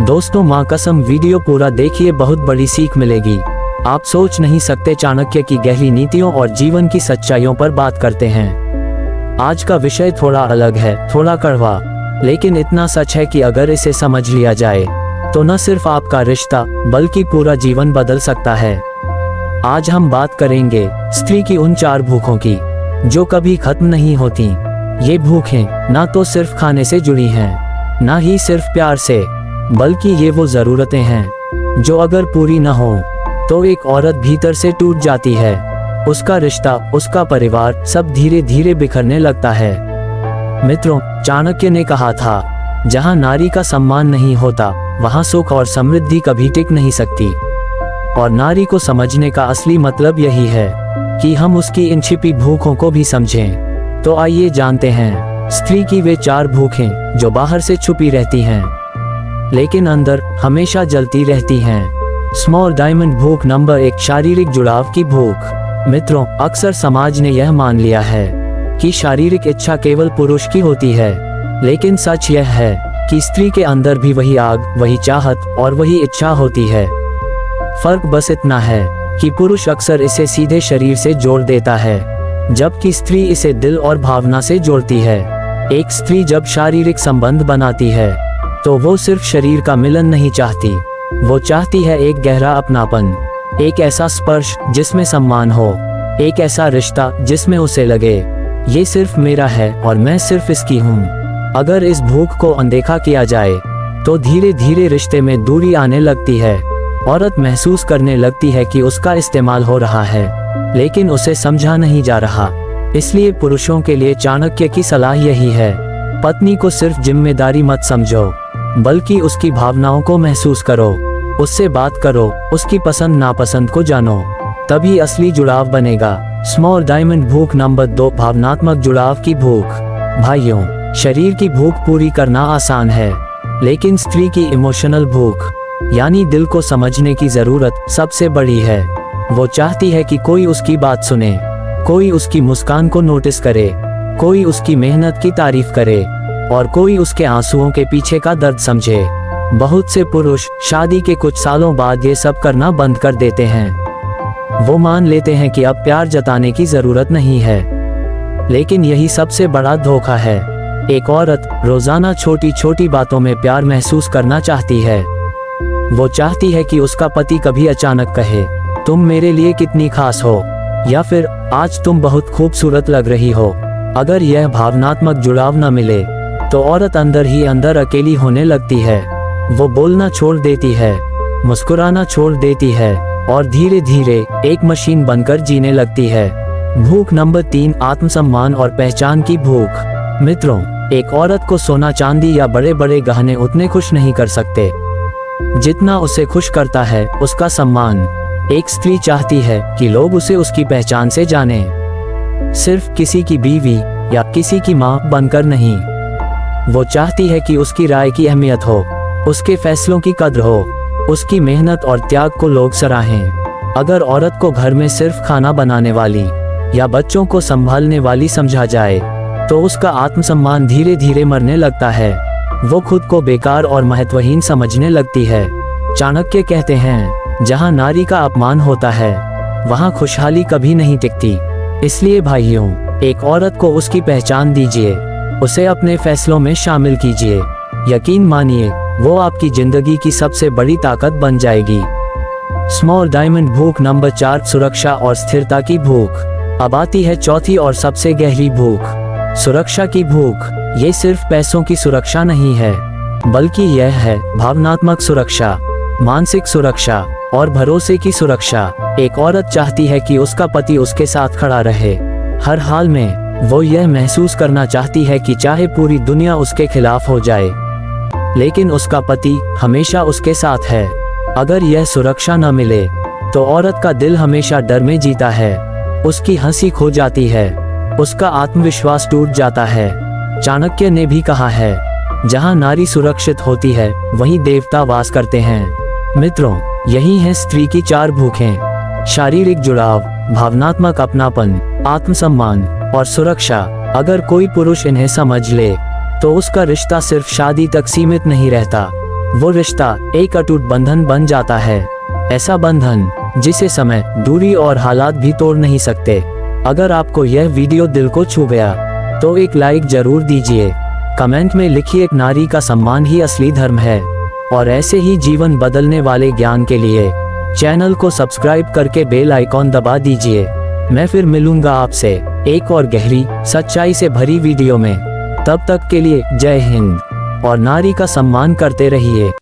दोस्तों माँ कसम वीडियो पूरा देखिए, बहुत बड़ी सीख मिलेगी। आप सोच नहीं सकते चाणक्य की गहरी नीतियों और जीवन की सच्चाइयों पर बात करते हैं। आज का विषय थोड़ा अलग है, थोड़ा कड़वा, लेकिन इतना सच है कि अगर इसे समझ लिया जाए तो न सिर्फ आपका रिश्ता बल्कि पूरा जीवन बदल सकता है। आज हम बात करेंगे स्त्री की उन 4 भूखों की जो कभी खत्म नहीं होती। ये भूखें ना तो सिर्फ खाने से जुड़ी हैं, ना ही सिर्फ प्यार से, बल्कि ये वो जरूरतें हैं जो अगर पूरी न हो तो एक औरत भीतर से टूट जाती है। उसका रिश्ता, उसका परिवार सब धीरे धीरे बिखरने लगता है। मित्रों, चाणक्य ने कहा था, जहां नारी का सम्मान नहीं होता वहां सुख और समृद्धि कभी टिक नहीं सकती। और नारी को समझने का असली मतलब यही है कि हम उसकी इन छिपी भूखों को भी समझें। तो आइए जानते हैं स्त्री की वे 4 भूखें जो बाहर से छुपी रहती हैं लेकिन अंदर हमेशा जलती रहती हैं। स्मॉल डायमंड भूख नंबर 1, शारीरिक जुड़ाव की भूख। मित्रों, अक्सर समाज ने यह मान लिया है कि शारीरिक इच्छा केवल पुरुष की होती है, लेकिन सच यह है कि स्त्री के अंदर भी वही आग, वही चाहत और वही इच्छा होती है। फर्क बस इतना है कि पुरुष अक्सर इसे सीधे शरीर से जोड़ देता है, जबकि स्त्री इसे दिल और भावना से जोड़ती है। एक स्त्री जब शारीरिक संबंध बनाती है तो वो सिर्फ शरीर का मिलन नहीं चाहती, वो चाहती है एक गहरा अपनापन, एक ऐसा स्पर्श जिसमें सम्मान हो, एक ऐसा रिश्ता जिसमें उसे लगे ये सिर्फ मेरा है और मैं सिर्फ इसकी हूँ। अगर इस भूख को अनदेखा किया जाए तो धीरे धीरे रिश्ते में दूरी आने लगती है। औरत महसूस करने लगती है कि उसका इस्तेमाल हो रहा है, लेकिन उसे समझा नहीं जा रहा। इसलिए पुरुषों के लिए चाणक्य की सलाह यही है, पत्नी को सिर्फ जिम्मेदारी मत समझो, बल्कि उसकी भावनाओं को महसूस करो, उससे बात करो, उसकी पसंद नापसंद को जानो, तभी असली जुड़ाव बनेगा। स्मॉल डायमंड भूख नंबर 2, भावनात्मक जुड़ाव की भूख। भाइयों, शरीर की भूख पूरी करना आसान है, लेकिन स्त्री की इमोशनल भूख यानी दिल को समझने की जरूरत सबसे बड़ी है। वो चाहती है कि कोई उसकी बात सुने, कोई उसकी मुस्कान को नोटिस करे, कोई उसकी मेहनत की तारीफ करे और कोई उसके आंसुओं के पीछे का दर्द समझे। बहुत से पुरुष शादी के कुछ सालों बाद ये सब करना बंद कर देते हैं। वो मान लेते हैं कि अब प्यार जताने की जरूरत नहीं है, लेकिन यही सबसे बड़ा धोखा है। एक औरत रोजाना छोटी छोटी बातों में प्यार महसूस करना चाहती है। वो चाहती है कि उसका पति कभी अचानक कहे, तुम मेरे लिए कितनी खास हो, या फिर आज तुम बहुत खूबसूरत लग रही हो। अगर यह भावनात्मक जुड़ाव न मिले तो औरत अंदर ही अंदर अकेली होने लगती है। वो बोलना छोड़ देती है, मुस्कुराना छोड़ देती है और धीरे धीरे एक मशीन बनकर जीने लगती है। भूख नंबर 3, आत्मसम्मान और पहचान की भूख। मित्रों, एक औरत को सोना चांदी या बड़े बड़े गहने उतने खुश नहीं कर सकते जितना उसे खुश करता है उसका सम्मान। एक स्त्री चाहती है कि लोग उसे उसकी पहचान से जाने, सिर्फ किसी की बीवी या किसी की माँ बनकर नहीं। वो चाहती है कि उसकी राय की अहमियत हो, उसके फैसलों की कद्र हो, उसकी मेहनत और त्याग को लोग सराहें। अगर औरत को घर में सिर्फ खाना बनाने वाली या बच्चों को संभालने वाली समझा जाए तो उसका आत्मसम्मान धीरे धीरे मरने लगता है। वो खुद को बेकार और महत्वहीन समझने लगती है। चाणक्य कहते हैं, जहां नारी का अपमान होता है वहां खुशहाली कभी नहीं टिकती। इसलिए भाइयों, एक औरत को उसकी पहचान दीजिए, उसे अपने फैसलों में शामिल कीजिए। यकीन मानिए, वो आपकी जिंदगी की सबसे बड़ी ताकत बन जाएगी। स्मॉल डायमंड भूख नंबर 4, सुरक्षा और स्थिरता की भूख। अब आती है चौथी और सबसे गहरी भूख, सुरक्षा की भूख। ये सिर्फ पैसों की सुरक्षा नहीं है, बल्कि यह है भावनात्मक सुरक्षा, मानसिक सुरक्षा और भरोसे की सुरक्षा। एक औरत चाहती है कि उसका पति उसके साथ खड़ा रहे हर हाल में। वो यह महसूस करना चाहती है कि चाहे पूरी दुनिया उसके खिलाफ हो जाए, लेकिन उसका पति हमेशा उसके साथ है। अगर यह सुरक्षा न मिले तो औरत का दिल हमेशा डर में जीता है, उसकी हंसी खो जाती है, उसका आत्मविश्वास टूट जाता है। चाणक्य ने भी कहा है, जहां नारी सुरक्षित होती है वहीं देवता वास करते हैं। मित्रों, यही है स्त्री की 4 भूखें, शारीरिक जुड़ाव, भावनात्मक अपनापन, आत्मसम्मान और सुरक्षा। अगर कोई पुरुष इन्हें समझ ले तो उसका रिश्ता सिर्फ शादी तक सीमित नहीं रहता, वो रिश्ता एक अटूट बंधन बन जाता है। ऐसा बंधन जिसे समय, दूरी और हालात भी तोड़ नहीं सकते। अगर आपको यह वीडियो दिल को छू गया तो एक लाइक जरूर दीजिए। कमेंट में लिखिए, एक नारी का सम्मान ही असली धर्म है। और ऐसे ही जीवन बदलने वाले ज्ञान के लिए चैनल को सब्सक्राइब करके बेल आइकॉन दबा दीजिए। मैं फिर मिलूंगा आपसे एक और गहरी सच्चाई से भरी वीडियो में। तब तक के लिए जय हिंद और नारी का सम्मान करते रहिए।